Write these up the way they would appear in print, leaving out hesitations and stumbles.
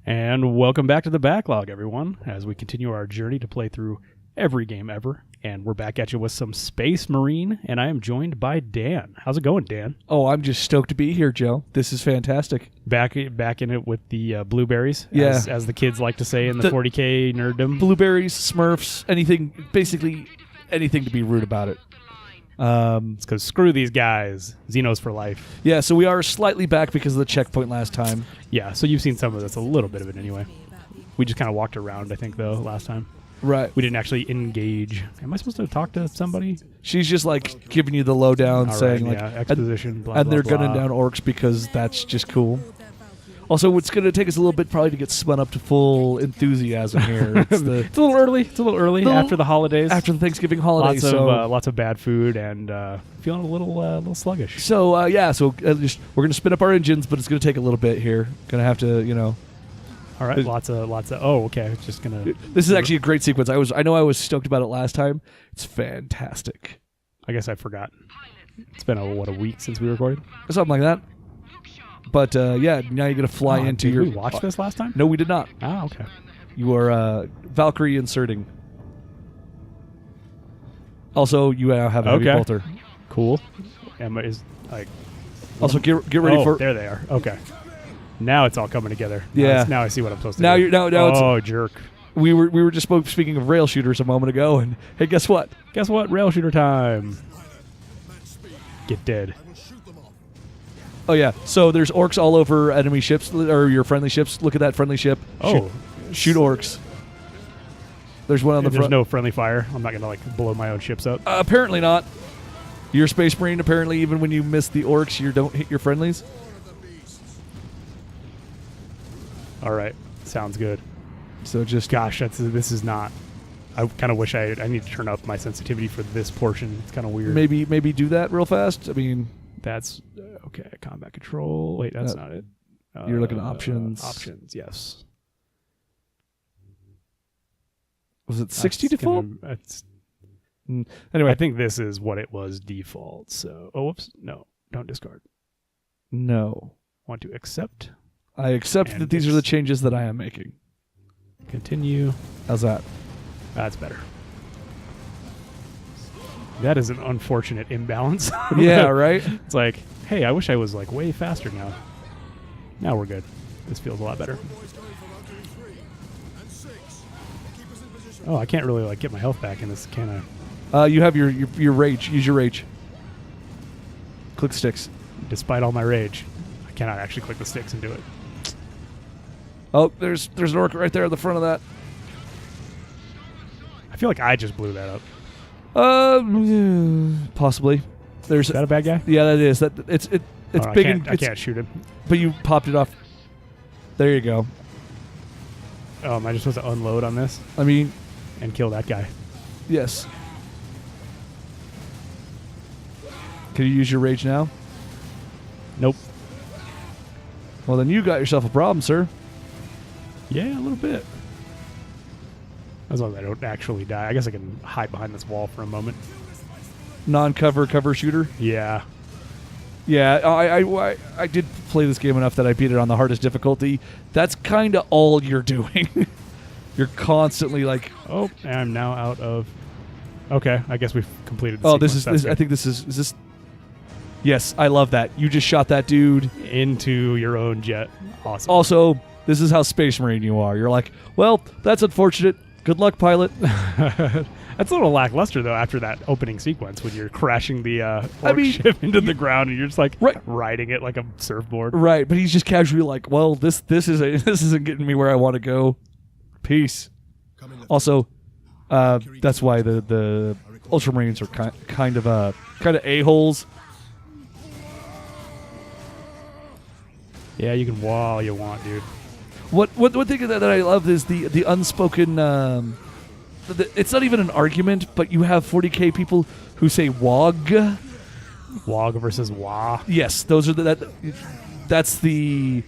And welcome back to the Backlog, everyone, as we continue our journey to play through every game ever. And we're back at you with some Space Marine, and I am joined by Dan. How's it going, Dan? Oh, I'm just stoked to be here, Joe. This is fantastic. Back in it with the blueberries, Yeah. as the kids like to say in the 40K nerddom. Blueberries, Smurfs, anything, basically anything to be rude about it. It's because screw these guys. Xenos for life. Yeah, so we are slightly back because of the checkpoint last time. Yeah, so you've seen some of this, a little bit of it anyway. We just kind of walked around, I think, though, last time. Right. We didn't actually engage. Am I supposed to talk to somebody? She's just like giving you the lowdown, saying right, like exposition, blah, and blah, they're blah. gunning down orcs because that's just cool. Also, it's going to take us a little bit probably to get spun up to full enthusiasm here. It's a little early. It's a little early after the holidays. After the Thanksgiving holiday. Lots of bad food and feeling a little sluggish. So we're going to spin up our engines, but it's going to take a little bit here. Going to have to, All right, lots of. Oh, okay. It's just gonna. This is actually a great sequence. I know I was stoked about it last time. It's fantastic. I guess I forgot. It's been a week since we recorded. Something like that. But now you're gonna fly into did your. we watch this last time? No, we did not. Ah, okay. You are Valkyrie inserting. Also, you now have a heavy bolter. Cool. Emma is like. Also, get ready for. There they are. Okay. Now it's all coming together. Yeah. Now I see what I'm supposed to now do. You're now it's. Oh, jerk. We were just speaking of rail shooters a moment ago, and hey, guess what? Guess what? Rail shooter time. Get dead. Oh yeah. So there's orcs all over enemy ships or your friendly ships. Look at that friendly ship. Oh. Shoot orcs. There's one on the front. There's no friendly fire. I'm not gonna blow my own ships up. Apparently not. You're a Space Marine. Apparently, even when you miss the orcs, you don't hit your friendlies. All right. Sounds good. So just gosh, this is not. I kind of wish I need to turn up my sensitivity for this portion. It's kind of weird. Maybe do that real fast. I mean, that's okay. Combat control. Wait, that's not it. You're looking at options. Options, yes. Was it 60 default? Anyway, I think this is what it was default. So, whoops, no, don't discard. No, Want to accept. I accept that these are the changes that I am making. Continue. How's that? That's better. That is an unfortunate imbalance. Yeah, right? It's like, hey, I wish I was way faster now. Now we're good. This feels a lot better. Oh, I can't really get my health back in this, can I? You have your rage. Use your rage. Click sticks. Despite all my rage, I cannot actually click the sticks and do it. Oh, there's an orc right there at the front of that. I feel like I just blew that up. Possibly. Is that a bad guy? Yeah, that is. It's big. I can't shoot him. But you popped it off. There you go. Am I just supposed to unload on this? I mean, and kill that guy. Yes. Can you use your rage now? Nope. Well, then you got yourself a problem, sir. Yeah, a little bit. As long as I don't actually die. I guess I can hide behind this wall for a moment. Cover shooter? Yeah. Yeah, I did play this game enough that I beat it on the hardest difficulty. That's kind of all you're doing. You're constantly oh, and I'm now out of... Okay, I guess we've completed the sequence. This I think this is this... Yes, I love that. You just shot that dude. Into your own jet. Awesome. Also, this is how Space Marine you are. You're like, well, that's unfortunate. Good luck, pilot. That's a little lackluster, though, after that opening sequence when you're crashing the orc ship into the ground and you're just riding it like a surfboard. Right, but he's just casually like, well, this isn't getting me where I want to go. Peace. Also, that's why the Ultramarines are kind of a-holes. Yeah, you can wall all you want, dude. What thing that I love is the unspoken. It's not even an argument, but you have 40K people who say "wog." Wog versus wah. Yes, those are that's the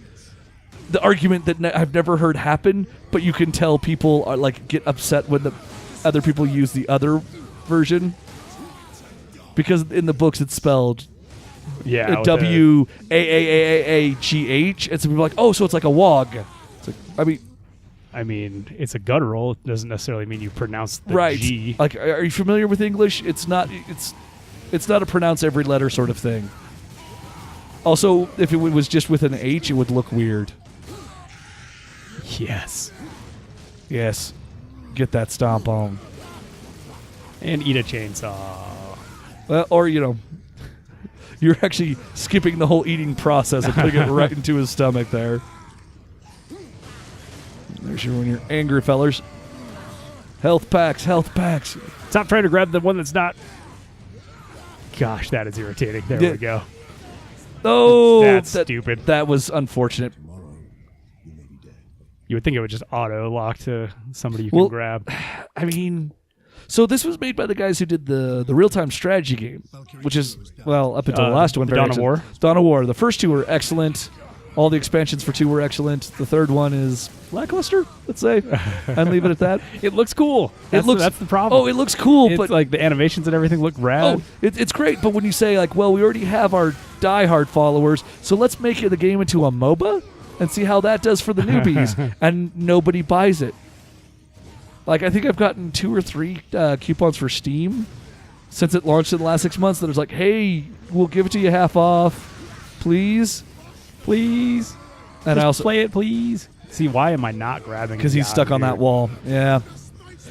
argument that I've never heard happen, but you can tell people are get upset when the other people use the other version because in the books it's spelled Yeah. W-A-A-A-A-G-H. And some people are like, oh, so it's like a WOG. It's I mean, it's a guttural. It doesn't necessarily mean you pronounce the right. G. Like, are you familiar with English? It's not a pronounce every letter sort of thing. Also, if it was just with an H, it would look weird. Yes. Yes. Get that stomp on. And eat a chainsaw. Well, or, you're actually skipping the whole eating process and putting it right into his stomach there. There's when you're angry, fellers. Health packs. Stop trying to grab the one that's not. Gosh, that is irritating. There we go. Oh, that's stupid. That was unfortunate. You would think it would just auto lock to somebody you can grab. I mean, so this was made by the guys who did the real-time strategy game, which is, up until the last one. Dawn of War? Dawn of War. The first two were excellent. All the expansions for 2 were excellent. The third one is lackluster, let's say, and leave it at that. It looks cool. That's the problem. Oh, it looks cool, it's but like the animations and everything look rad. Oh, it's great, but when you say we already have our diehard followers, so let's make the game into a MOBA and see how that does for the newbies, and nobody buys it. I think I've gotten 2 or 3 coupons for Steam since it launched in the last 6 months. That was hey, we'll give it to you half off, please. And just I also play it, please. See, why am I not grabbing? Because he's stuck on that wall. Yeah.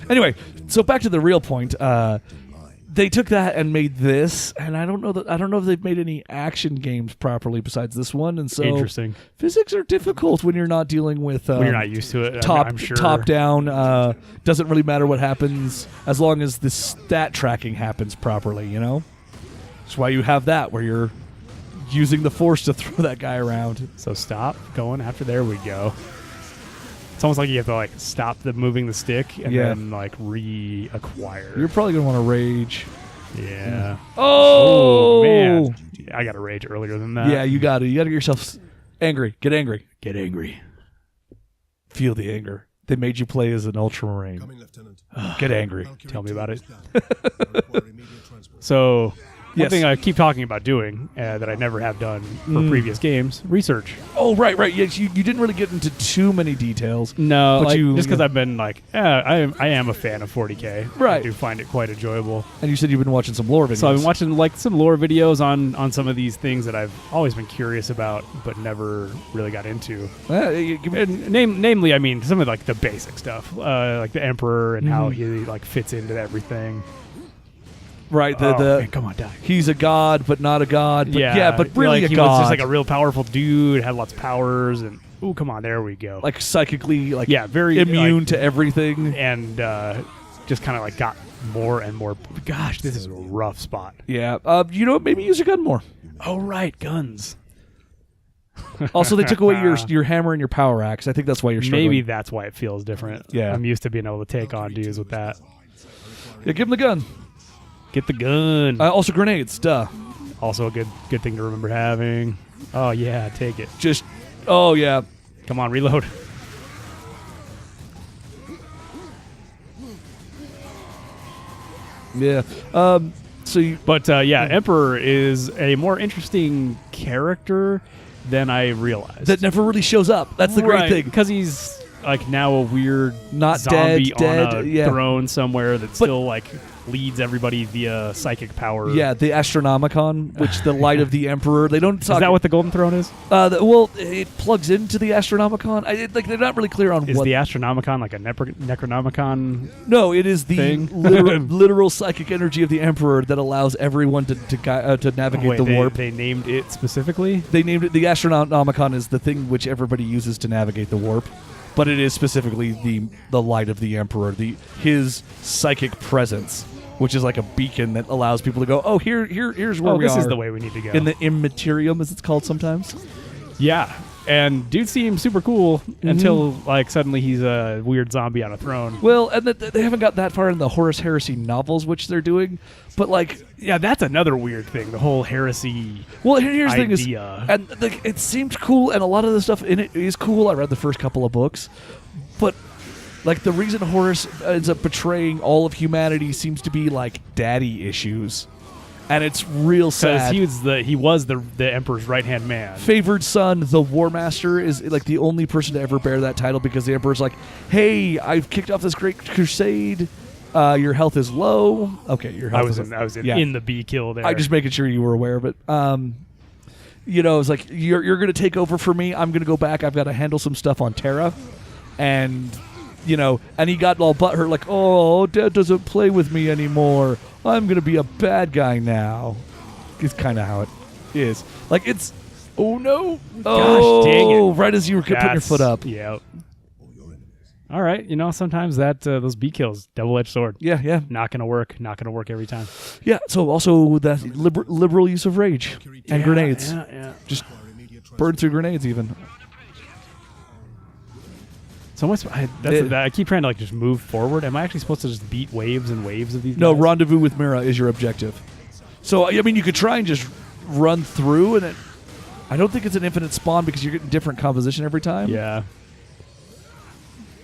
Anyway, so back to the real point. They took that and made this, and I don't know if they've made any action games properly besides this one. And so interesting. Physics are difficult when you're not dealing with when you're not used to it. I'm sure. Top down. Doesn't really matter what happens as long as the stat tracking happens properly. That's why you have that where you're using the force to throw that guy around. So stop going after. There we go. It's almost like you have to stop moving the stick and then reacquire. You're probably gonna want to rage. Yeah. Oh man, I got to rage earlier than that. Yeah, you got to. You got to get yourself angry. Get angry. Get angry. Feel the anger. They made you play as an Ultramarine. Get angry. Tell me about it. So. One thing I keep talking about doing that I never have done for previous games, research. Oh, right. Yes, you didn't really get into too many details. No, but just because I've been I am a fan of 40K. Right. I do find it quite enjoyable. And you said you've been watching some lore videos. So I've been watching some lore videos on some of these things that I've always been curious about, but never really got into. Namely, I mean, some of the basic stuff, like the Emperor and how he fits into everything. Right, man, come on, die. He's a god, but not a god. But but really a he god. was just a real powerful dude, had lots of powers, and come on, there we go. Psychically, very immune to everything, and just kind of got more and more. Gosh, this is a rough spot. Yeah, maybe use your gun more. Oh right, guns. Also, they took away your hammer and your power axe. I think that's why you're struggling. Maybe that's why it feels different. Yeah, I'm used to being able to take on dudes with that. Yeah, give him the gun. Get the gun. Also grenades, duh. Also a good thing to remember having. Oh yeah, take it. Oh yeah. Come on, reload. Yeah. Emperor is a more interesting character than I realized. That never really shows up. That's the great thing. Because he's now a weird not zombie dead, on a throne somewhere that still leads everybody via psychic power. Yeah, the Astronomicon, which the light of the Emperor. They don't talk. Is that what the Golden Throne is? It plugs into the Astronomicon. They're not really clear on is what. The Astronomicon like a Necronomicon? No, it is the literal psychic energy of the Emperor that allows everyone to navigate the warp. They named it specifically? They named it the Astronomicon is the thing which everybody uses to navigate the warp. But it is specifically the light of the Emperor, his psychic presence, which is like a beacon that allows people to go, oh, here's where we are. This is the way we need to go. In the Immaterium, as it's called sometimes. Yeah. And dude seems super cool until suddenly he's a weird zombie on a throne. Well, and they haven't got that far in the Horus Heresy novels, which they're doing. But that's another weird thing. The whole heresy. Well, here's the thing is, idea. and it seemed cool, and a lot of the stuff in it is cool. I read the first couple of books, but the reason Horus ends up betraying all of humanity seems to be daddy issues. And it's real sad. Because he was the Emperor's right-hand man. Favored son, the War Master, is like the only person to ever bear that title because the Emperor's like, hey, I've kicked off this great crusade. Your health is low. Okay, your health is low. I was in the B kill there. I'm just making sure you were aware of it. It's like, you're going to take over for me. I'm going to go back. I've got to handle some stuff on Terra. And, and he got all butthurt like, oh, Dad doesn't play with me anymore. I'm going to be a bad guy now. It's kind of how it is. Like, it's, oh, no. Gosh, dang it. Right as you were putting your foot up. Yeah. All right. Sometimes that those B kills, double-edged sword. Yeah. Not going to work. Not going to work every time. Yeah, so also that liberal use of rage and grenades. Yeah. Just burn through grenades even. So I keep trying to just move forward. Am I actually supposed to just beat waves and waves of these No, guys? rendezvous with Mira is your objective. So, I mean, you could try and just run through, and I don't think it's an infinite spawn because you're getting different composition every time. Yeah.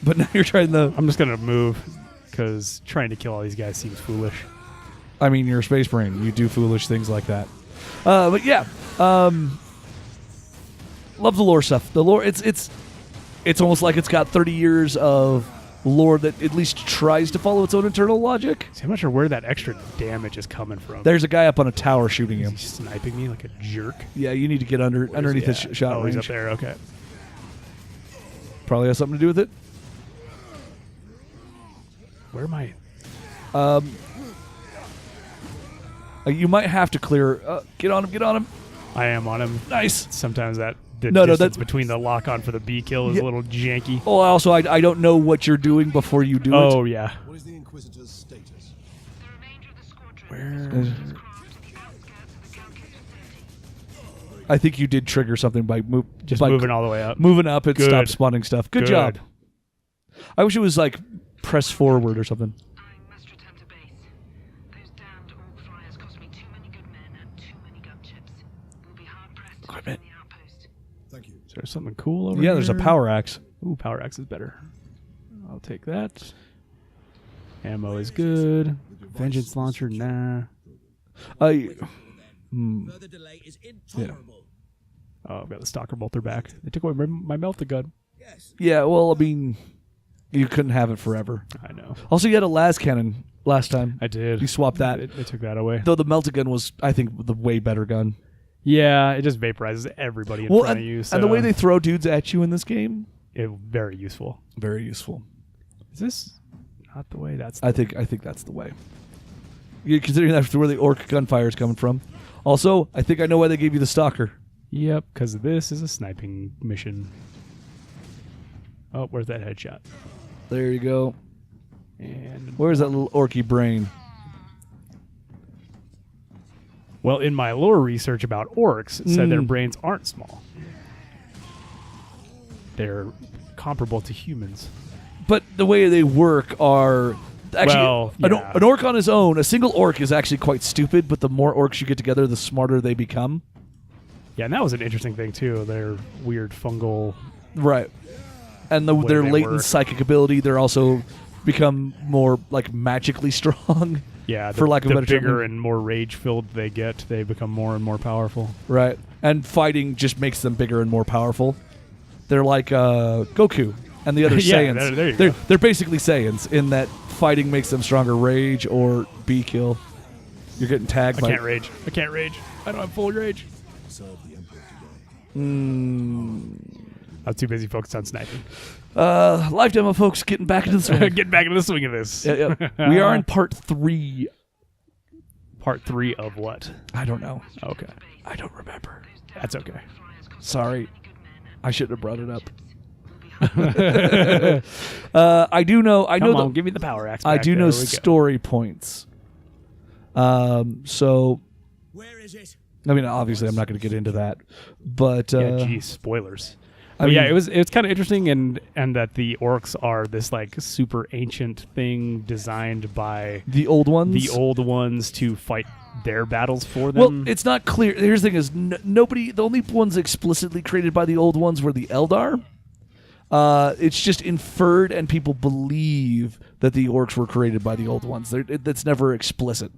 But now you're trying I'm just going to move because trying to kill all these guys seems foolish. I mean, you're a space brain. You do foolish things like that. But yeah. Love the lore stuff. The lore, it's almost like it's got 30 years of lore that at least tries to follow its own internal logic. See, I'm not sure where that extra damage is coming from. There's a guy up on a tower shooting him. He's sniping me like a jerk. Yeah, you need to get underneath his shot range. He's up there. Okay. Probably has something to do with it. Where am I? You might have to clear. Get on him. I am on him. Nice. Sometimes the No, distance that's between the lock-on for the B kill is a little janky. Oh, also, I don't know what you're doing before you do it. Oh, yeah. What is the Inquisitor's status? Where? I think you did trigger something by moving all the way up. Moving up, it Good. stopped spawning stuff. Good job. I wish it was like press forward or something. I must return to base. Those damned orc flyers cost me too many good men and too many gunships. We'll be hard pressed to defend the outpost. Thank you. Is there something cool over here? Yeah, there's a power axe. Ooh, power axe is better. I'll take that. Ammo is good. Vengeance launcher, nah. Further delay is intolerable. Oh, I've got the stalker bolter back. They took away my melta gun. Yes. Yeah, well, I mean, you couldn't have it forever. I know. Also, you had a las cannon last time. I did. You swapped that. They took that away. Though the melta gun was, I think, the way better gun. Yeah, it just vaporizes everybody in front of you. So and the way they throw dudes at you in this game, very useful. very useful. Is this not the way? That's. I think that's the way. You're considering that's where the orc gunfire is coming from. Also, I think I know why they gave you the stalker. Yep, because this is a sniping mission. Oh, where's that headshot? There you go. And Where's that little orky brain? well, in my lore research about orcs, it said their brains aren't small. They're comparable to humans. But the way they work are actually Well, yeah. an orc on his own. A single orc is actually quite stupid, but the more orcs you get together, the smarter they become. Yeah, and that was an interesting thing too. Their weird fungal. Right. And Way their they latent work. psychic ability, they're also become more like magically strong. Yeah, For lack of a the better term. bigger and more rage-filled they get, they become more and more powerful. Right. And fighting just makes them bigger and more powerful. They're like Goku and the other Yeah, Saiyans. there you go. They're basically Saiyans in that fighting makes them stronger. Rage or B kill. You're getting tagged I by... can't rage. I can't rage. I don't have full rage. Serve the Emperor today. I was too busy focused on sniping. Live demo, folks, getting back into the swing. Get back into the swing of this. Yeah. We are in part 3. Part 3 of what? I don't know. Okay. I don't remember. That's okay. Sorry. I shouldn't have brought it up. I do know. Come on, give me the power axe. I back. do There know we go. story points. So, Where is it? I mean, obviously, I'm not going to get into that, but Yeah, geez, spoilers. I But mean, yeah, it was kind of interesting, and that the orcs are this like super ancient thing designed by the old ones. the old ones to fight their battles for Well, them. it's not clear. Here's the thing: is nobody. The only ones explicitly created by the old ones were the Eldar. It's just inferred, and people believe that the orcs were created by the old ones. That's never explicit.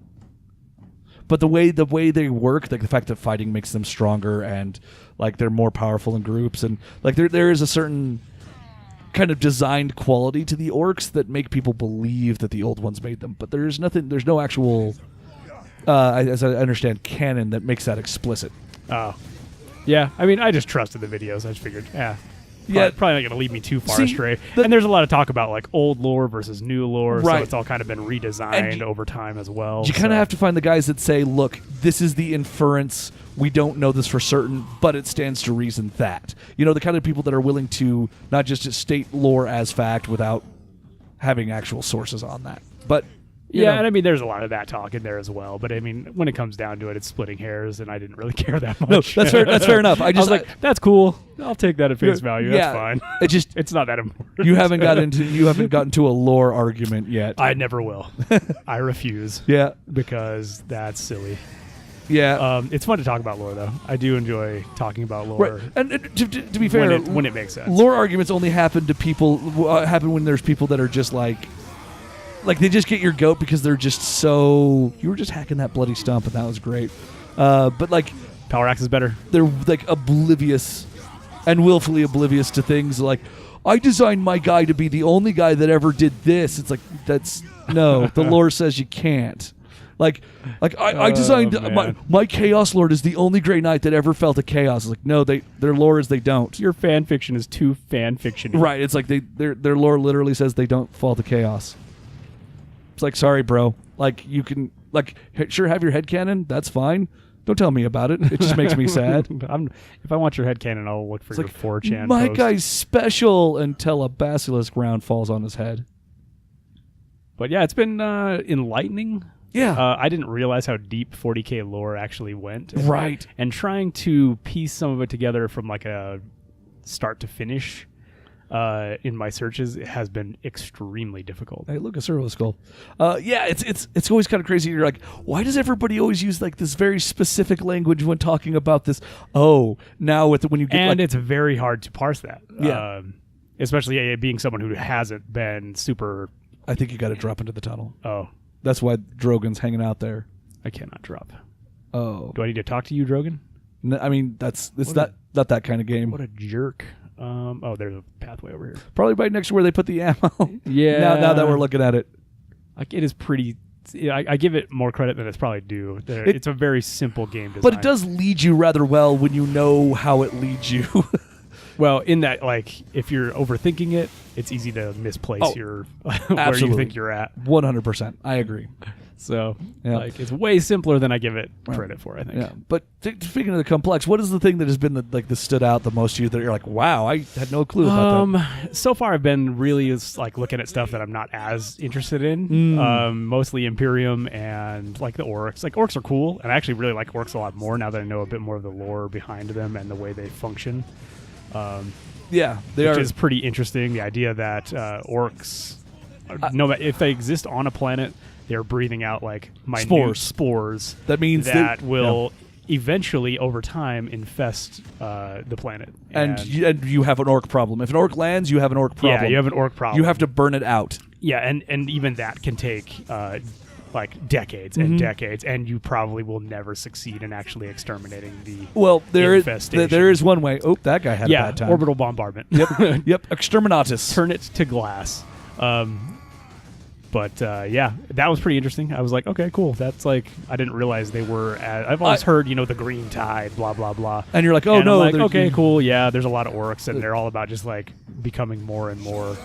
But the way they work, like the fact that fighting makes them stronger and like they're more powerful in groups, and like there is a certain kind of designed quality to the orcs that make people believe that the old ones made them. But there's no actual, as I understand, canon that makes that explicit. Oh. Yeah, I mean, I just trusted the videos. I just figured, probably not going to lead me too far astray. And there's a lot of talk about like old lore versus new lore, so it's all kind of been redesigned over time as well. You kind of have to find the guys that say, look, this is the inference. We don't know this for certain, but it stands to reason that. You know, the kind of people that are willing to not just state lore as fact without having actual sources on that. But you know. And I mean, there's a lot of that talk in there as well. But I mean, when it comes down to it, it's splitting hairs, and I didn't really care that much. No, that's fair. That's fair enough. I was like, that's cool. I'll take that at face value. Yeah, that's fine. It's not that important. You haven't gotten to a lore argument yet. I never will. I refuse. Yeah, because that's silly. Yeah. It's fun to talk about lore, though. I do enjoy talking about lore. Right. And to be fair, when it makes sense. Lore arguments only happen to people. Happen when there's people that are just like they just get your goat because they're just so. You were just hacking that bloody stump, and that was great. But like, Power Axe is better. They're like oblivious and willfully oblivious to things like, I designed my guy to be the only guy that ever did this. It's like, that's no. The lore says you can't. Like I designed my Chaos Lord is the only Grey Knight that ever felt a chaos. It's like, no, their lore is they don't. Your fan fiction is too fan fiction. Right. It's like their lore literally says they don't fall to chaos. It's like, sorry, bro. Like, you can sure have your headcanon. That's fine. Don't tell me about it. It just makes me sad. If I want your headcanon, I'll look for your 4chan My post. guy's special until a basilisk round falls on his head. But yeah, it's been enlightening. Yeah. I didn't realize how deep 40k lore actually went. Right. And trying to piece some of it together from like a start to finish in my searches, it has been extremely difficult. Hey, look, a servo skull. Yeah, it's always kind of crazy. You're like, why does everybody always use like this very specific language when talking about this? Oh, now when you get and it's very hard to parse that. Yeah. Especially being someone who hasn't been super. I think you got to drop into the tunnel. Oh. That's why Drogon's hanging out there. I cannot drop. Oh. Do I need to talk to you, Drogon? I mean, it's not that kind of game. What a jerk. There's a pathway over here. Probably right next to where they put the ammo. Yeah. Now that we're looking at it. Like, it is pretty... I give it more credit than it's probably due. It's a very simple game design. But it does lead you rather well when you know how it leads you. Well, in that, like, if you're overthinking it, it's easy to misplace your where you think you're at. 100%. I agree. So, like, it's way simpler than I give it credit for, I think. Yeah. But speaking of the complex, what is the thing that has been that stood out the most to you that you're like, wow, I had no clue about that? So far, I've been really like looking at stuff that I'm not as interested in. Mostly Imperium and like the orcs. Like, orcs are cool, and I actually really like orcs a lot more now that I know a bit more of the lore behind them and the way they function. Yeah, which is pretty interesting. The idea that orcs, no matter if they exist on a planet, they're breathing out like minute spores. That means that will eventually, over time, infest the planet. And you have an orc problem. If an orc lands, you have an orc problem. Yeah, you have an orc problem. You have to burn it out. Yeah, and even that can take like decades and decades, and you probably will never succeed in actually exterminating the infestation. There is one way. Oh, that guy had a bad time. Orbital bombardment. Yep, exterminatus. Turn it to glass. But that was pretty interesting. I was like, okay, cool. That's like, I didn't realize they were. I've always heard, the green tide, blah blah blah. And you're like, oh, and no, I'm like, okay, cool. Yeah, there's a lot of orcs, and they're all about just like becoming more and more.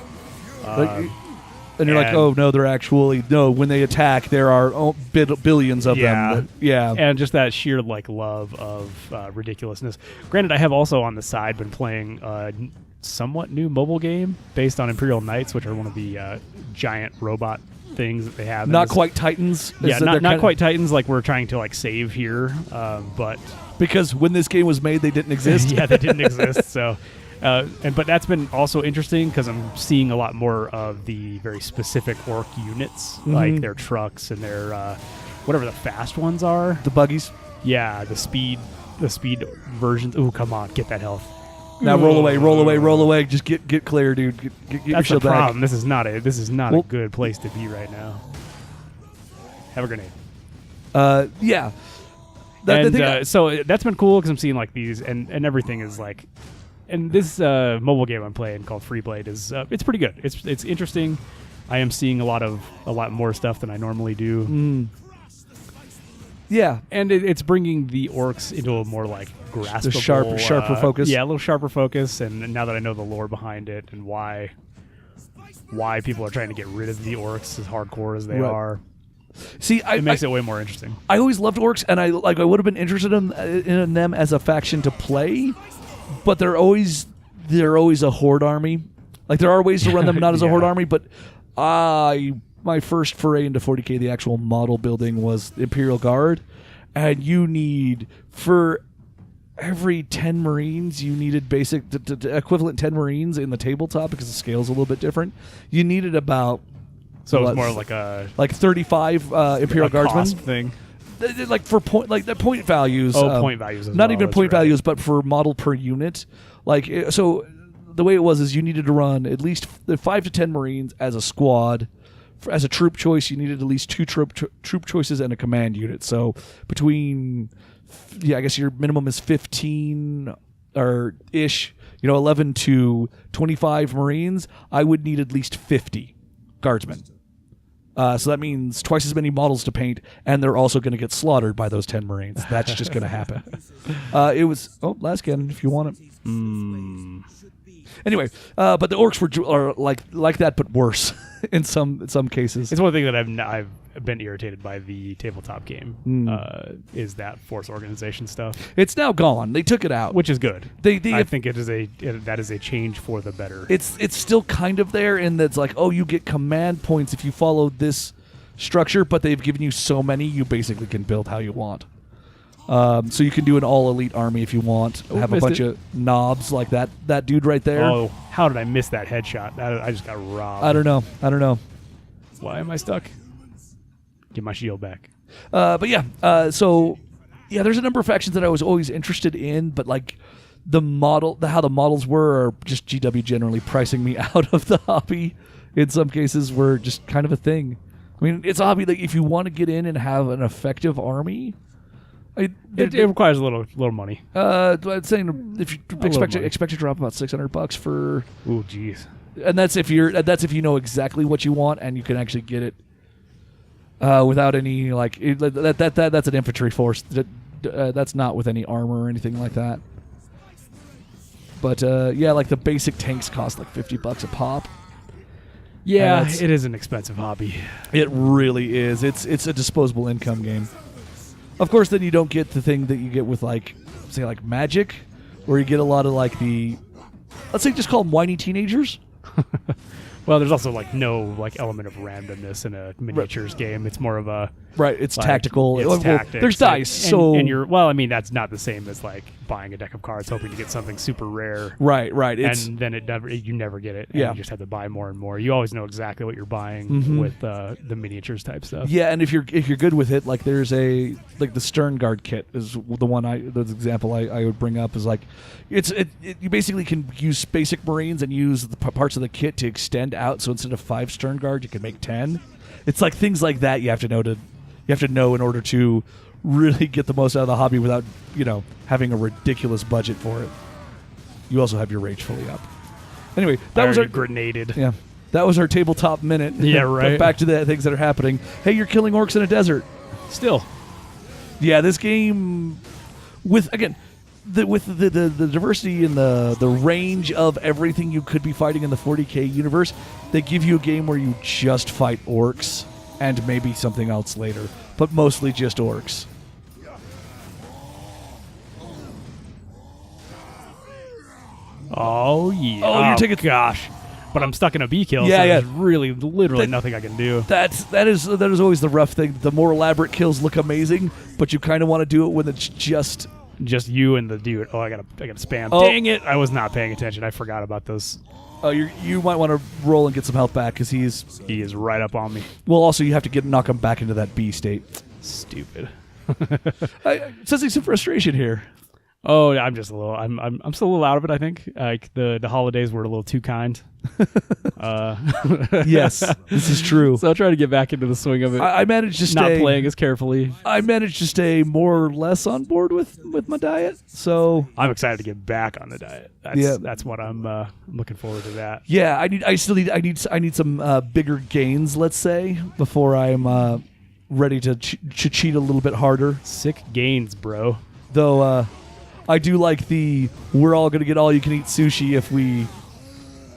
And you're like, oh, no, they're actually... No, when they attack, there are billions of them. Yeah. And just that sheer, like, love of ridiculousness. Granted, I have also on the side been playing a somewhat new mobile game based on Imperial Knights, which are one of the giant robot things that they have. Not quite Titans. Yeah, not quite Titans like we're trying to, like, save here, but... Because when this game was made, they didn't exist? Yeah, they didn't exist, so... but that's been also interesting because I'm seeing a lot more of the very specific orc units, like their trucks and their whatever the fast ones are. The buggies. Yeah, the speed versions. Ooh, come on, get that health. Now roll away. Just get clear, dude. Get your That's shield the problem. back. This is not a good place to be right now. Have a grenade. Yeah. So that's been cool because I'm seeing like these and everything is like, and this mobile game I'm playing called Freeblade is it's pretty good. It's interesting. I am seeing a lot more stuff than I normally do. Yeah, and it's bringing the orcs into a more like graspable, sharper focus. Yeah, a little sharper focus. And now that I know the lore behind it and why people are trying to get rid of the orcs as hardcore as they are. See, it makes it way more interesting. I always loved orcs, and I would have been interested in them as a faction to play, but they're always a horde army. Like there are ways to run them not as a horde army, but my first foray into 40K, the actual model building, was Imperial Guard, and you need for every 10 Marines, you needed basic equivalent 10 Marines in the tabletop because the scale's a little bit different. You needed about. So it's more like 35 Imperial Guardsmen thing, like for the point values. Point values, not even point values, but for model per unit. Like so, the way it was you needed to run at least 5 to 10 Marines as a squad. As a troop choice, you needed at least 2 troop choices and a command unit. So between, I guess your minimum is 15 or ish. 11 to 25 Marines. I would need at least 50 Guardsmen. So that means twice as many models to paint, and they're also going to get slaughtered by those 10 Marines. That's just going to happen. It was last again if you want it. Anyway, but the orcs are like that, but worse in some cases. It's one thing that I've been irritated by the tabletop game is that force organization stuff. It's now gone. They took it out, which is good. I think that is a change for the better. It's still kind of there in that it's like, you get command points if you follow this structure, but they've given you so many, you basically can build how you want. So you can do an all-elite army if you want. Have a bunch of knobs like that dude right there. Oh, how did I miss that headshot? I just got robbed. I don't know. Why am I stuck? Get my shield back. But yeah, there's a number of factions that I was always interested in, but like how the models were, or just GW generally pricing me out of the hobby in some cases were just kind of a thing. I mean, it's a hobby that if you want to get in and have an effective army, it requires a little money. I'm saying if you expect to drop about $600 for. Ooh, jeez. And that's if you know exactly what you want and you can actually get it without any that's an infantry force. That's not with any armor or anything like that. But like the basic tanks cost like $50 a pop. Yeah, it is an expensive hobby. It really is. It's a disposable income game. Of course, then you don't get the thing that you get with like Magic, where you get a lot of like let's say just call them whiny teenagers. Well, there's also like no element of randomness in a miniatures game. It's more of a it's tactical. It's tactics. There's dice, and that's not the same as like buying a deck of cards hoping to get something super rare. Right. And then you never get it. And you just have to buy more and more. You always know exactly what you're buying with the miniatures type stuff. Yeah, and if you're good with it, like there's the Stern Guard kit is the example I would bring up is like you basically can use basic Marines and use the parts of the kit to extend out. So instead of 5 Stern Guard, you can make 10. It's like things like that you have to know in order to really get the most out of the hobby without having a ridiculous budget for it. You also have your rage fully up. Anyway, that was our grenaded. Yeah, that was our tabletop minute. Yeah, right. But back to the things that are happening. Hey, you're killing orcs in a desert. Still. Yeah, this game with the diversity and the range of everything you could be fighting in the 40K universe, they give you a game where you just fight orcs and maybe something else later, but mostly just orcs. Oh yeah! Oh, you're taking gosh! But I'm stuck in a B kill. Yeah, so yeah. There's really, literally nothing I can do. That is always the rough thing. The more elaborate kills look amazing, but you kind of want to do it when it's just you and the dude. Oh, I gotta spam. Oh. Dang it! I was not paying attention. I forgot about those. Oh, you might want to roll and get some health back because he is right up on me. Well, also you have to knock him back into that B state. Stupid. Sensing some frustration here. Oh, I'm just a little. I'm still a little out of it. I think like the holidays were a little too kind. Yes, this is true. So I'll try to get back into the swing of it. I managed to not stay playing as carefully. I managed to stay more or less on board with my diet. So I'm excited to get back on the diet. That's what I'm looking forward to. That. yeah, I need some bigger gains, let's say, before I'm ready to cheat a little bit harder. Sick gains, bro. Though I do like we're all going to get all you can eat sushi if we,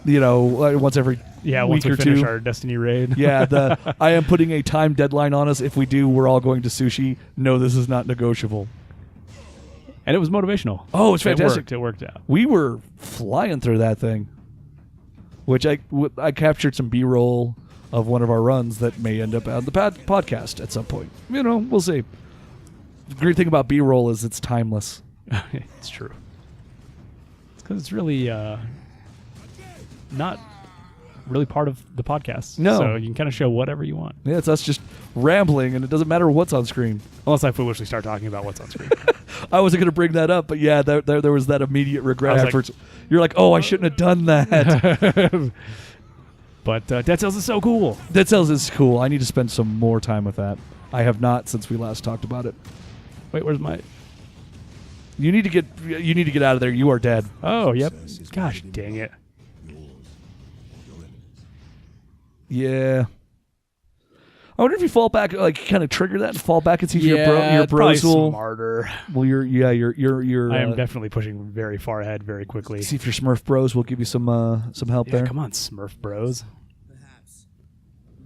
once every once week we or finish two. our Destiny raid. Yeah, I am putting a time deadline on us. If we do, we're all going to sushi. No, this is not negotiable. And it was motivational. Oh, it's fantastic. It worked out. We were flying through that thing, which I captured some B-roll of one of our runs that may end up on the podcast at some point. We'll see. The great thing about B-roll is it's timeless. It's true. It's because it's really not really part of the podcast. No. So you can kind of show whatever you want. Yeah, it's us just rambling, and it doesn't matter what's on screen. Unless I foolishly start talking about what's on screen. I wasn't going to bring that up, but yeah, there was that immediate regret I was afterwards. You're like, oh, I shouldn't have done that. But Dead Cells is so cool. Dead Cells is cool. I need to spend some more time with that. I have not since we last talked about it. Wait, where's my... You need to get out of there. You are dead. Oh, yep. Gosh, dang it. Yeah. I wonder if you fall back, like kind of trigger that and fall back and see if your probably bros will. smarter. Well, you're. I am definitely pushing very far ahead very quickly. See if your Smurf bros will give you some help Yeah, there. come on, Smurf bros. Perhaps.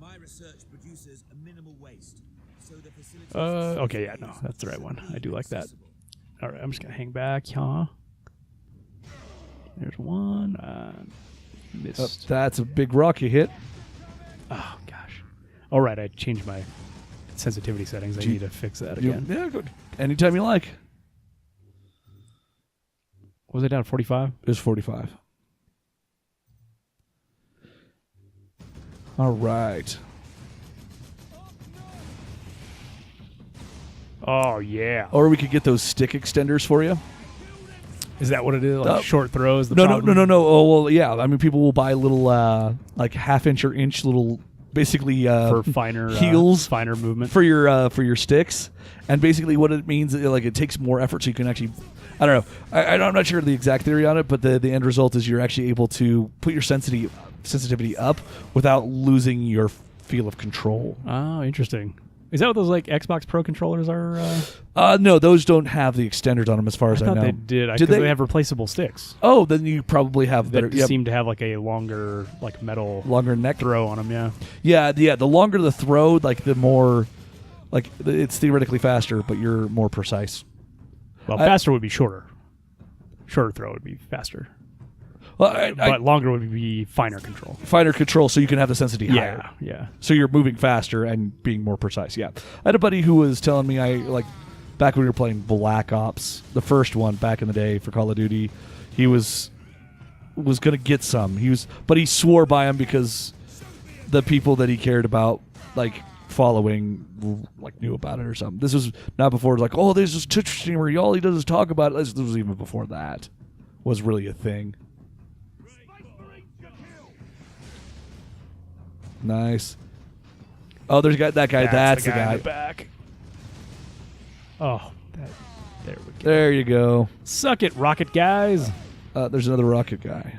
My research produces a minimal waste, so the facility. Okay, yeah, no, that's the right one. I do like that. All right, I'm just gonna hang back, huh? There's one. Missed. That's a big rock you hit. Oh gosh. All right, I changed my sensitivity settings. I need to fix that again. Yeah, good. Anytime you like. Was it down 45? It was 45. All right. Oh yeah. Or we could get those stick extenders for you. Is that what it is? Like short throws? No. Oh, well, yeah. I mean, people will buy little, like half-inch or inch little, basically for finer heels, finer movement for your sticks. And basically, what it means, like, it takes more effort, so you can actually. I don't know. I'm not sure the exact theory on it, but the end result is you're actually able to put your sensitivity up without losing your feel of control. Oh, interesting. Is that what those like Xbox Pro controllers are? No, those don't have the extenders on them, as far as I thought know. they did. Did they have replaceable sticks? Oh, then you probably have better. That seem to have like a longer, like metal, longer neck throw on them. Yeah. The longer the throw, like the more, like it's theoretically faster, but you're more precise. Well, faster would be shorter. Shorter throw would be faster. Well, but longer would be finer control. Finer control, so you can have the sensitivity higher. Yeah. So you're moving faster and being more precise. Yeah. I had a buddy who was telling me, back when we were playing Black Ops, the first one back in the day for Call of Duty, he was going to get some. But he swore by him because the people that he cared about, like following, like knew about it or something. This was not before. It was like, oh, there's this Twitch streamer. All he does is talk about it. This was even before that was really a thing. Nice. Oh, there's that guy. That's the guy. in the back. Oh, there we go. There you go. Suck it, rocket guys. There's another rocket guy.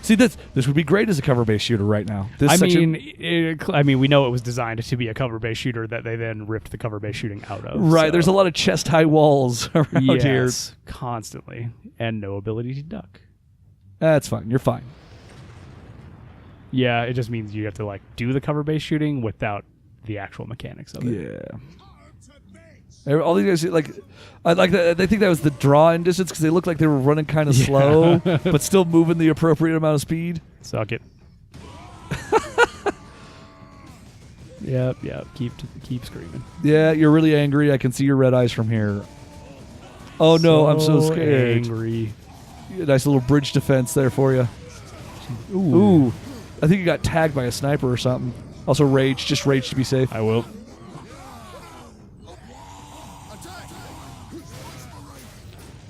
See, this would be great as a cover-based shooter right now. This I mean, we know it was designed to be a cover-based shooter that they then ripped the cover-based shooting out of. Right. So. There's a lot of chest-high walls around here. Constantly, and no ability to duck. That's fine. You're fine. Yeah, it just means you have to like do the cover-based shooting without the actual mechanics of it. Yeah. All these guys like, I like that. They think that was the draw in distance because they looked like they were running kind of slow, but still moving the appropriate amount of speed. Suck it. Yep. Keep screaming. Yeah, you're really angry. I can see your red eyes from here. Oh no, I'm so scared. Angry. Nice little bridge defense there for you. Ooh. I think you got tagged by a sniper or something. Also rage. Just rage to be safe. I will.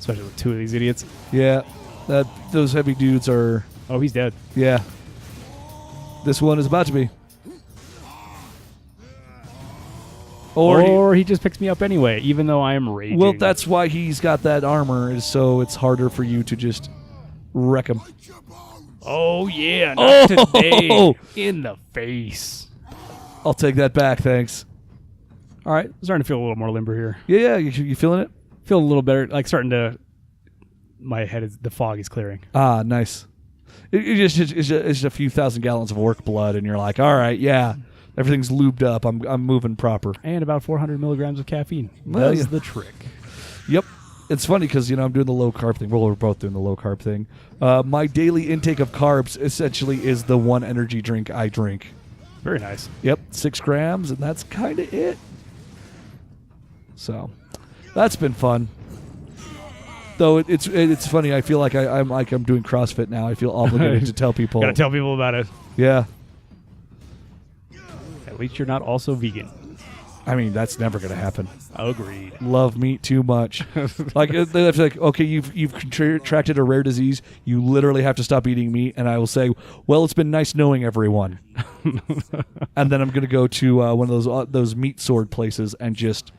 especially with two of these idiots. Yeah, those heavy dudes are. Oh, he's dead. Yeah. This one is about to be. Or he just picks me up anyway, even though I am raging. Well, that's why he's got that armor, is so it's harder for you to just wreck him. Oh, yeah. Not Oh! today. In the face. I'll take that back, thanks. All right. Starting to feel a little more limber here. Yeah, you feeling it? Feel a little better. Like starting to... My head is... The fog is clearing. Ah, nice. It's just a few thousand gallons of orc blood, and you're like, all right, yeah, everything's lubed up. I'm moving proper. And about 400 milligrams of caffeine. Well, Does yeah. the trick. Yep. It's funny because, I'm doing the low carb thing. Well, we're both doing the low carb thing. My daily intake of carbs essentially is the one energy drink I drink. Very nice. Yep, 6 grams, and that's kind of it. So, that's been fun. Though it's funny. I feel like I'm doing CrossFit now. I feel obligated to tell people. Gotta tell people about it. Yeah. At least you're not also vegan. I mean, that's never going to happen. Agreed. Love meat too much. Like, it's like, okay, you've contracted a rare disease. You literally have to stop eating meat. And I will say, well, it's been nice knowing everyone. And then I'm going to go to one of those meat sword places and just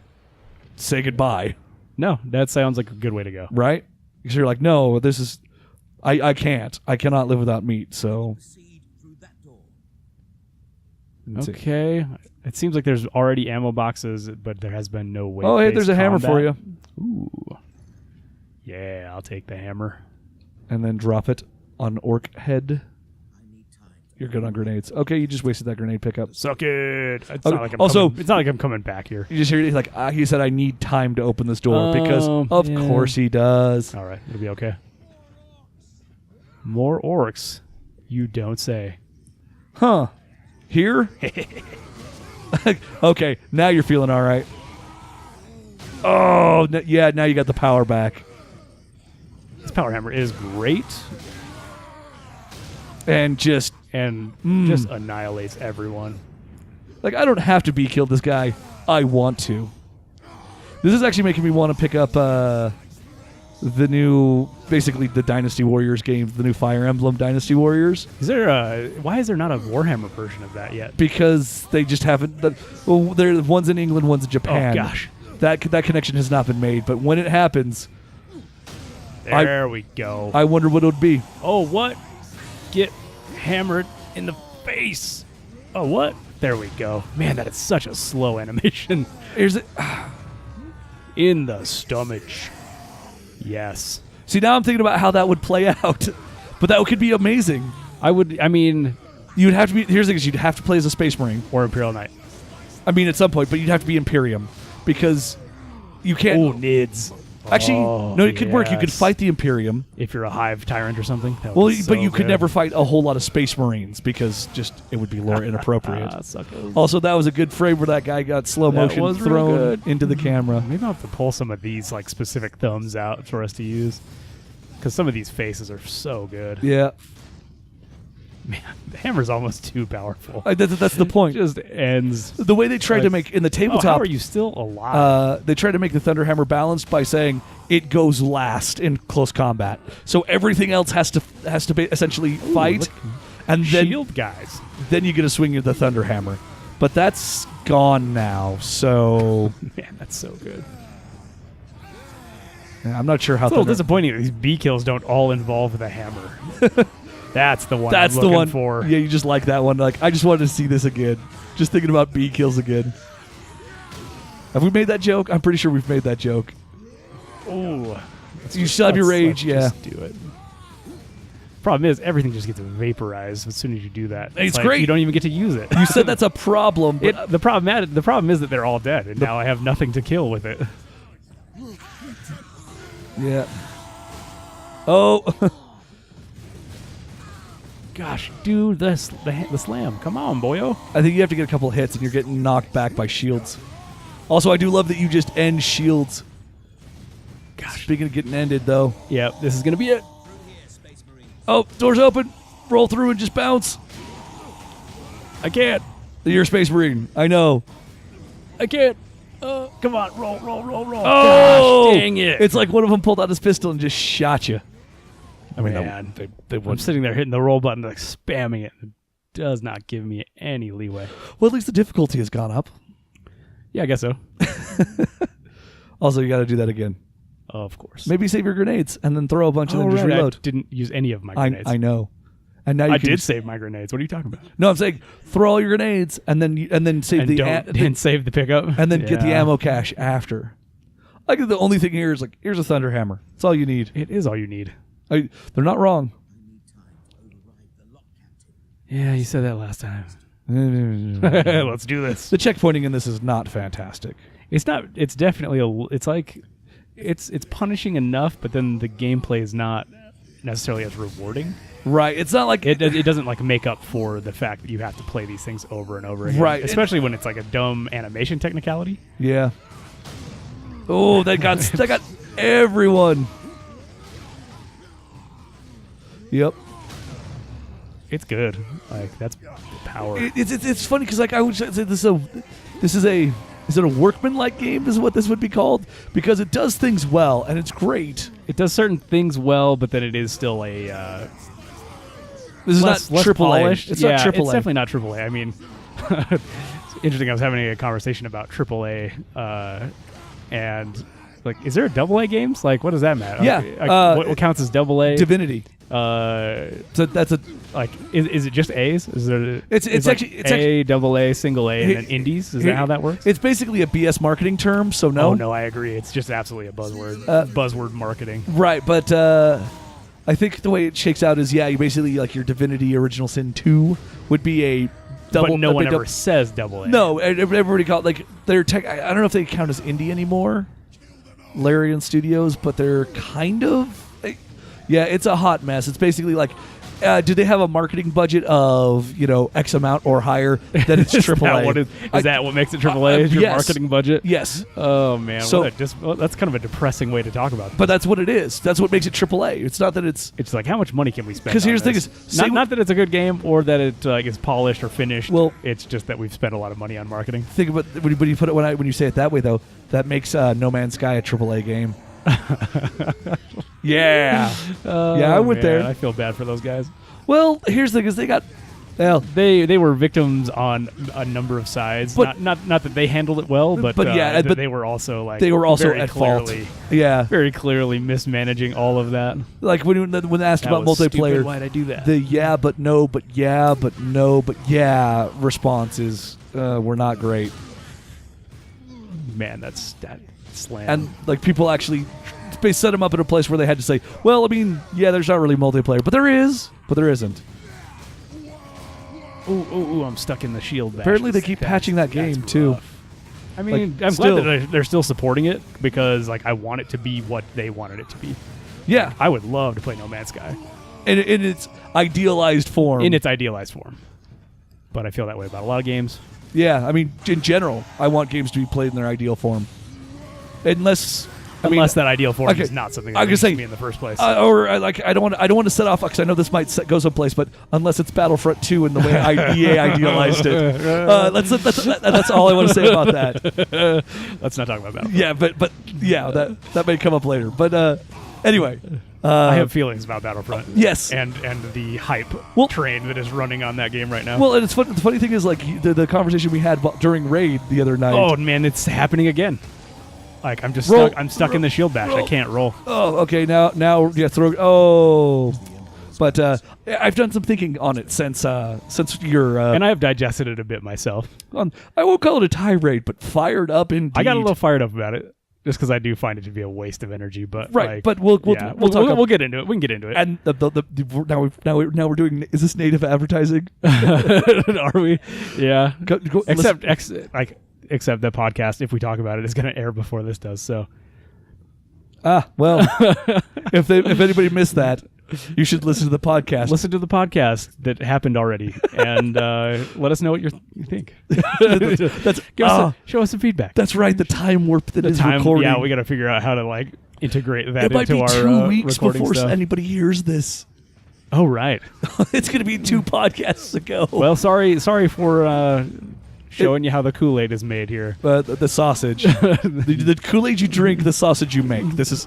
say goodbye. No, that sounds like a good way to go. Right? Because you're like, no, this is... I can't. I cannot live without meat, so... Proceed through that door. Okay. It seems like there's already ammo boxes, but there has been no way. Oh, hey, there's a hammer for you. Ooh. Yeah, I'll take the hammer. And then drop it on orc head. I need time. You're good on grenades. Okay, you just wasted that grenade pickup. Suck it. It's Okay, not like I'm also- coming, it's not like I'm coming back here. You just hear it like, he said, I need time to open this door, because of yeah. course he does. All right, it'll be okay. More orcs. You don't say. Huh. Here? Okay, now you're feeling all right. Oh, yeah, now you got the power back. This power hammer is great And just, and just annihilates everyone. like, I don't have to be killed this guy. I want to. This is actually making me want to pick up the new, basically the Dynasty Warriors game, the new Fire Emblem Dynasty Warriors. Is there why is there not a Warhammer version of that yet? Because they just haven't. Well, there one's in England, one's in Japan. Oh, gosh. That connection has not been made. But when it happens, There we go. I wonder what it would be. Oh, what? Get hammered in the face. Oh, what? There we go. Man, that is such a slow animation. Here's it. In the stomach. Yes. See, now I'm thinking about how that would play out. But that could be amazing. I mean, You'd have to be. Here's the thing: is you'd have to play as a Space Marine. or Imperial Knight. I mean, at some point, but you'd have to be Imperium because you can't. Oh, Nids. Actually, Oh, no, it could work. You could yes. fight the Imperium. If you're a hive tyrant or something. That would Well, be but so you could good. never fight a whole lot of Space Marines because just it would be lore inappropriate. Suckers. Also, that was a good frame where that guy got slow That motion was real thrown good. into the camera. Maybe I'll have to pull some of these like specific thumbs out for us to use. Because some of these faces are so good. Yeah, Man, the hammer's almost too powerful. that's the point. It just ends. The way they tried to make in the Oh, tabletop, how are you still alive? they tried to make the Thunderhammer balanced by saying it goes last in close combat, so everything else has to be essentially fight, look. and then Shield guys. then you get a swing at the Thunderhammer. But that's gone now, so Man, that's so good. I'm not sure how. It's a little Thunder- disappointing that these B kills don't all involve the hammer. That's the one That's I'm the looking one. for. Yeah, you just like that one. Like, I just wanted to see this again. Just thinking about B kills again. Have we made that joke? I'm pretty sure we've made that joke. Ooh. You still have your rage, yeah. Just do it. Problem is, everything just gets vaporized as soon as you do that. It's like great. You don't even get to use it. You said that's a problem. But The problem is that they're all dead, and now I have nothing to kill with it. yeah. Oh. Gosh, dude, the slam. Come on, boyo. I think you have to get a couple hits and you're getting knocked back by shields. Also, I do love that you just end shields. Gosh. Speaking of getting ended, though. Yeah, this is going to be it. Through here, Space Marine. Oh, door's open. Roll through and just bounce. I can't. You're a Space Marine. I know. I can't. Come on, roll. Oh, Gosh, dang it! It's like one of them pulled out his pistol and just shot you. I mean, Man, they I'm would. sitting there hitting the roll button, like spamming it. It does not give me any leeway. Well, at least the difficulty has gone up. Yeah, I guess so. Also, you got to do that again. Of course. Maybe save your grenades and then throw a bunch and then just right, reload. I didn't use any of my grenades. I know. And now you I can did just- save my grenades. What are you talking about? No, I'm saying throw all your grenades and then save And the don't save the pickup. and then get the Yeah. ammo cache after. Like the only thing here is like here's a thunder hammer. That's all you need. It is all you need. They're not wrong. Yeah, you said that last time. The Let's do this. checkpointing in this is not fantastic. It's not. It's definitely it's like it's punishing enough, but then the gameplay is not necessarily as rewarding. Right. It's not like It doesn't like make up for the fact that you have to play these things over and over again. Right. Especially when it's like a dumb animation technicality. Yeah. Oh, that got everyone. It It's good. Like that's power. It's funny because like I would say this is a workman-like game is what this would be called because it does things well and it's great. It does certain things well, but then it is still a This is less not AAA. polished. It's yeah, not AAA. It's definitely not AAA. I mean, it's interesting. I was having a conversation about AAA, and like, is there a AA games? Like, what does that matter? Yeah, Like, what counts as AA? Divinity. So that's a like, is it just A's? Is there? It's like actually AA, single A, and then indies. Is that how that works? It's basically a BS marketing term. So no. Oh no, I agree. It's just absolutely a buzzword. Buzzword marketing. Right, but I think the way it shakes out is you basically like your Divinity Original Sin 2 would be a double. But no a one big ever says AA. No, everybody call it like they're tech. I don't know if they count as indie anymore, Larian Studios, but they're kind of. Yeah, it's a hot mess. It's basically like, do they have a marketing budget of X amount or higher? Then it's AAA. Is that what makes it AAA? Is your yes. marketing budget? Yes. Oh man, So- that's kind of a depressing way to talk about it. But that's what it is. That's what makes it AAA. It's not that it's. It's like, how much money can we spend? 'Cause here's on the this? thing is, say not that it's a good game or that it is polished or finished. Well- it's just that we've spent a lot of money on marketing. Think about when you put it when you say it that way though. That makes No Man's Sky a AAA game. Yeah. Yeah, I went there. I feel bad for those guys. Well, here's the thing: is they got. Well, They were victims on a number of sides. But- not that they handled it well, but yeah, but they were also like they were also very at fault. clearly, Yeah, very clearly mismanaging all of that. like when asked That about was multiplayer, stupid. Why'd I do that? the yeah but no but yeah but no but yeah response is we're not great, Man, that slam. and like people actually they set them up in a place where they had to say, well, I mean, yeah, there's not really multiplayer, but there is, but there isn't. Ooh, I'm stuck in the shield bash. Apparently they keep patching that That's game, too. rough. I mean, Like, I'm still- glad that they're still supporting it because, like, I want it to be what they wanted it to be. Yeah, I would love to play No Man's Sky in its idealized form. in its idealized form, but I feel that way about a lot of games. Yeah, I mean, in general, I want games to be played in their ideal form. Unless That ideal form okay, is not something that I could say- me in the first place. I don't want to set off because I know this might go someplace, but unless it's Battlefront 2 in the way EA idealized it, that's all I want to say about that. Let's not talk about Battlefront. Yeah, but yeah, that may come up later. But anyway, I have feelings about Battlefront. Yes. and the hype train that is running on that game right now. well, and it's fun. The funny thing is, like the conversation we had during Raid the other night. Oh man, it's happening again. Like I'm just Roll. stuck. I'm stuck in the shield bash. I can't roll. Oh, okay. Now, yeah, throw. Oh, but I've done some thinking on it since your. And I have digested it a bit myself. I won't call it a tirade, but fired up indeed. I got a little fired up about it, just because I do find it to be a waste of energy. But right. like, But we'll yeah, talk. we'll get into it. We can get into it. And now we're doing. Is this native advertising? Are we? Yeah. Listen- Except the podcast, if we talk about it, is going to air before this does. So well, if anybody missed that, you should listen to the podcast. listen to the podcast that happened already, and let us know what you think. That's Show us some feedback. that's right. The time warp that is Time, recording. yeah, we got to figure out how to like integrate that It might into be our 2 weeks recording before stuff. anybody hears this. Oh right. It's going to be 2 podcasts ago. Well, sorry for showing you how the Kool-Aid is made here. The sausage. the Kool-Aid you drink, the sausage you make. This is...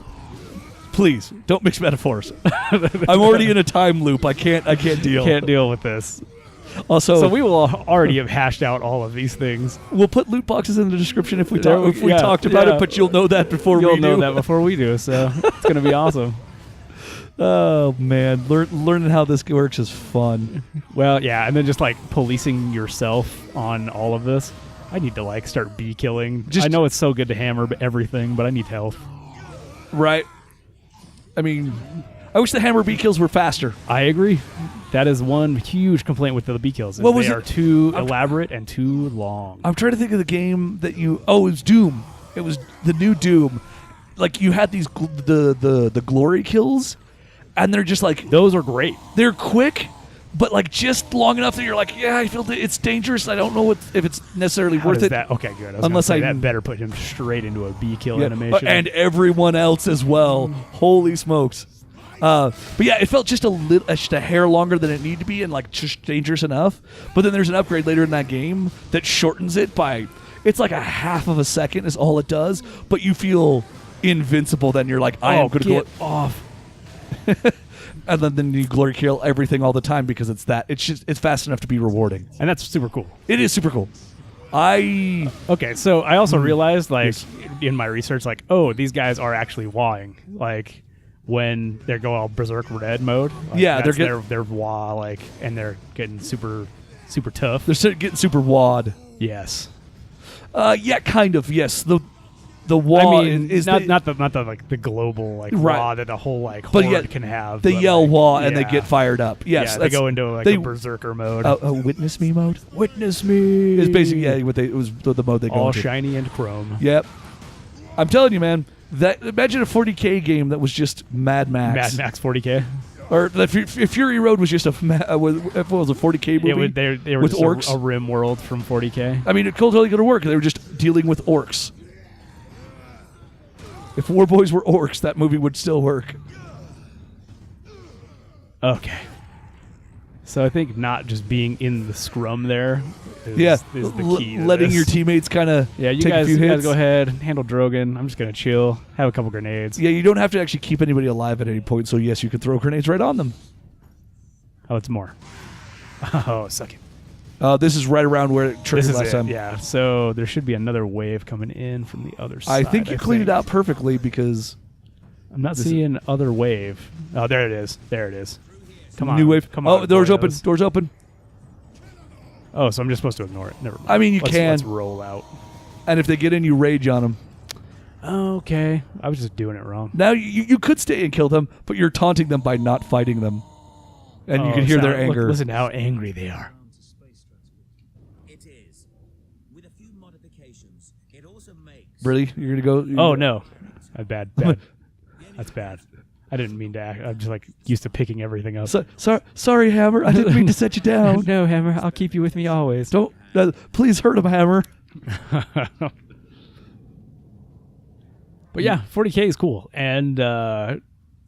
Please, don't mix metaphors. I'm already in a time loop. I can't deal. Can't deal with this. Also, So we will already have hashed out all of these things. we'll put loot boxes in the description if we Yeah, talked about yeah. it, but you'll know that before we do. You'll know that before we do, so it's going to be awesome. Oh, man. Learning how this works is fun. Well, yeah, and then just like policing yourself on all of this. I need to like start bee killing. I know it's so good to hammer everything, but I need health. Right. I mean, I wish the hammer bee kills were faster. I agree. That is one huge complaint with the bee kills. Is What was they it? are too elaborate and too long. I'm trying to think of the game that you... Oh, it was Doom. It was the new Doom. Like, you had these... The glory kills, and they're just like... Those are great. They're quick, but like just long enough that you're like, yeah, I feel it's dangerous. I don't know if it's necessarily How worth does it. that? Okay, good. I was Unless gonna say I- that better put him straight into a bee kill Yeah. animation. And everyone else as well. Holy smokes. But yeah, it felt just a hair longer than it needed to be and like just dangerous enough. But then there's an upgrade later in that game that shortens it by, it's like a half of a second is all it does, but you feel invincible. Then you're like, I am going to get go off. and then you glory kill everything all the time because it's fast enough to be rewarding. And that's super cool. It is super cool. Okay, so I also realized, like, in my research, like, oh, these guys are actually wawing. Like, when they go all berserk red mode. Like, Yeah, that's they're they're wah, like, and they're getting super tough. They're getting super wad. Yes. Yeah, kind of. Yes, the wah I mean, is not the like the global like Right. wah that the whole like But horde yeah, can have. they but, yell like, wah and they yeah. get fired up. Yes, Yeah, they go into like a berserker mode. Witness me mode. Witness me. It's basically it was the mode they go all into. shiny and chrome. Yep. I'm telling you, man. That imagine a 40K game that was just Mad Max. Mad Max 40K. Or if Fury Road was just if it was a 40K movie. They were with just orcs. a rim world from 40K. I mean, it totally could have worked. They were just dealing with orcs. If War Boys were orcs, that movie would still work. Okay. So I think not just being in the scrum there is, Yeah, is the key to letting this. your teammates kind of you take a few guys hits. go ahead, handle Drogon. I'm just going to chill, have a couple grenades. Yeah, you don't have to actually keep anybody alive at any point. So yes, you can throw grenades right on them. Oh, it's more. Oh, suck it. This is right around where it triggered This is last it, time. yeah. So there should be another wave coming in from the other side. I think you cleaned it out perfectly because I'm not seeing other wave. Oh, there it is. There it is. Come on. new wave. Come on. Oh, doors open. boyos. Doors open. Oh, so I'm just supposed to ignore it. Never mind. I mean, you can. Let's roll out. And if they get in, you rage on them. Okay. I was just doing it wrong. Now you could stay and kill them, but you're taunting them by not fighting them, and you can hear their anger. Listen to how angry they are. It is. With a few modifications, it also makes... Really, you're gonna go? Oh no, bad. That's bad. I didn't mean to act. I'm just like used to picking everything up. Sorry, Hammer. I didn't mean to set you down. No, Hammer. I'll keep you with me always. Don't. Please hurt him, Hammer. But yeah, 40K is cool. And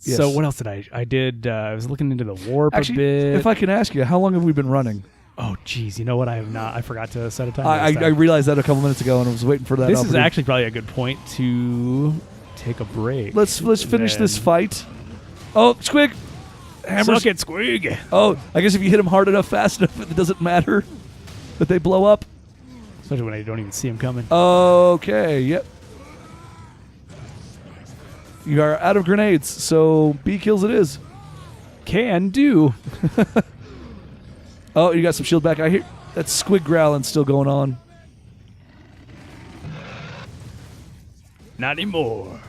Yes. so what else did I did? I was looking into the warp Actually, a bit. if I can ask you, how long have we been running? Oh, geez. You know what? I have not. I forgot to set a time. I this time. realized that a couple minutes ago, and I was waiting for that. This is opportunity. actually probably a good point to take a break. Let's finish this Then- fight. Oh, Squig! Hammer. Suck it, Squig. Oh, I guess if you hit them hard enough, fast enough, it doesn't matter that they blow up. Especially when I don't even see him coming. Okay, yep. You are out of grenades, so B kills it is. Can do. Oh, you got some shield back. I hear that Squig growling still going on. Not anymore.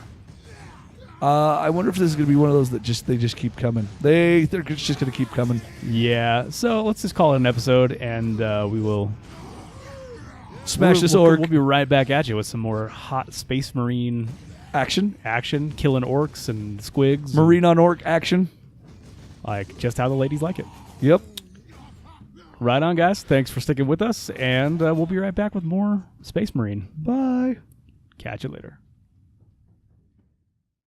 I wonder if this is going to be one of those that they just keep coming. They're just going to keep coming. Yeah. So let's just call it an episode, and we will Smash this we'll, orc. We'll be right back at you with some more hot Space Marine Action. killing orcs and squigs. Marine on orc action. Like just how the ladies like it. Yep. Right on, guys. Thanks for sticking with us, and we'll be right back with more Space Marine. Bye. Catch you later.